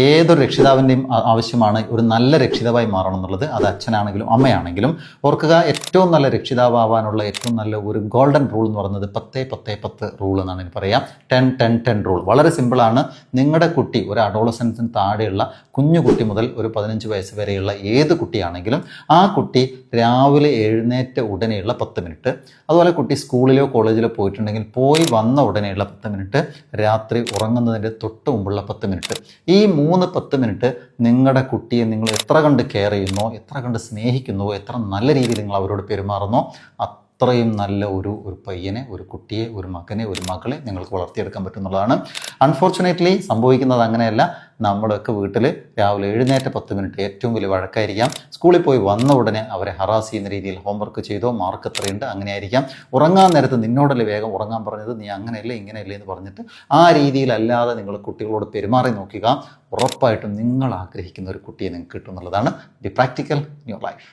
ഏതൊരു രക്ഷിതാവിൻ്റെയും ആവശ്യമാണ് ഒരു നല്ല രക്ഷിതാവായി മാറണം എന്നുള്ളത്. അത് അച്ഛനാണെങ്കിലും അമ്മയാണെങ്കിലും. ഓർക്കുക, ഏറ്റവും നല്ല രക്ഷിതാവാനുള്ള ഏറ്റവും നല്ല ഒരു ഗോൾഡൻ റൂൾ എന്ന് പറയുന്നത് 10-10-10 റൂൾ എന്നാണ് എനിക്ക് പറയാം. 10-10-10 റൂൾ. വളരെ സിമ്പിളാണ്. നിങ്ങളുടെ കുട്ടി ഒരു അഡോളസൻസിന് താഴെയുള്ള കുഞ്ഞു കുട്ടി മുതൽ ഒരു 15 വയസ്സ് വരെയുള്ള ഏത് കുട്ടിയാണെങ്കിലും ആ കുട്ടി രാവിലെ എഴുന്നേറ്റ ഉടനെയുള്ള 10 മിനിറ്റ്, അതുപോലെ കുട്ടി സ്കൂളിലോ കോളേജിലോ പോയിട്ടുണ്ടെങ്കിൽ പോയി വന്ന ഉടനെയുള്ള 10 മിനിറ്റ്, രാത്രി ഉറങ്ങുന്നതിൻ്റെ തൊട്ട് മുമ്പുള്ള 10 മിനിറ്റ്. ഈ 10 മിനിറ്റ് നിങ്ങളുടെ കുട്ടിയെ നിങ്ങൾ എത്ര കണ്ട് കെയർ ചെയ്യുന്നോ, എത്ര കണ്ട് സ്നേഹിക്കുന്നുവോ, എത്ര നല്ല രീതിയിൽ നിങ്ങൾ അവരോട് പെരുമാറുന്നോ, അത്രയും നല്ല ഒരു പയ്യനെ, ഒരു കുട്ടിയെ, ഒരു മകനെ, ഒരു മകളെ നിങ്ങൾക്ക് വളർത്തിയെടുക്കാൻ പറ്റുന്നതാണ്. അൺഫോർച്ചുനേറ്റ്ലി സംഭവിക്കുന്നത് അങ്ങനെയല്ല. നമ്മുടെയൊക്കെ വീട്ടിൽ രാവിലെ എഴുന്നേറ്റ 10 മിനിറ്റ് ഏറ്റവും വലിയ വഴക്കായിരിക്കാം. സ്കൂളിൽ പോയി വന്ന ഉടനെ അവരെ ഹറാസ് ചെയ്യുന്ന രീതിയിൽ ഹോംവർക്ക് ചെയ്തോ, മാർക്ക് എത്രയുണ്ട്, അങ്ങനെ ആയിരിക്കാം. ഉറങ്ങാൻ നേരത്ത് നിന്നോടല്ലേ വേഗം ഉറങ്ങാൻ പറഞ്ഞത്, നീ അങ്ങനെയല്ലേ ഇങ്ങനെയല്ലേ എന്ന് പറഞ്ഞിട്ട് ആ രീതിയിലല്ലാതെ നിങ്ങൾ കുട്ടികളോട് പെരുമാറി നോക്കുക. ഉറപ്പായിട്ടും നിങ്ങൾ ആഗ്രഹിക്കുന്ന ഒരു കുട്ടിയെ നിങ്ങൾക്ക് കിട്ടും എന്നുള്ളതാണ്. B practical in your life.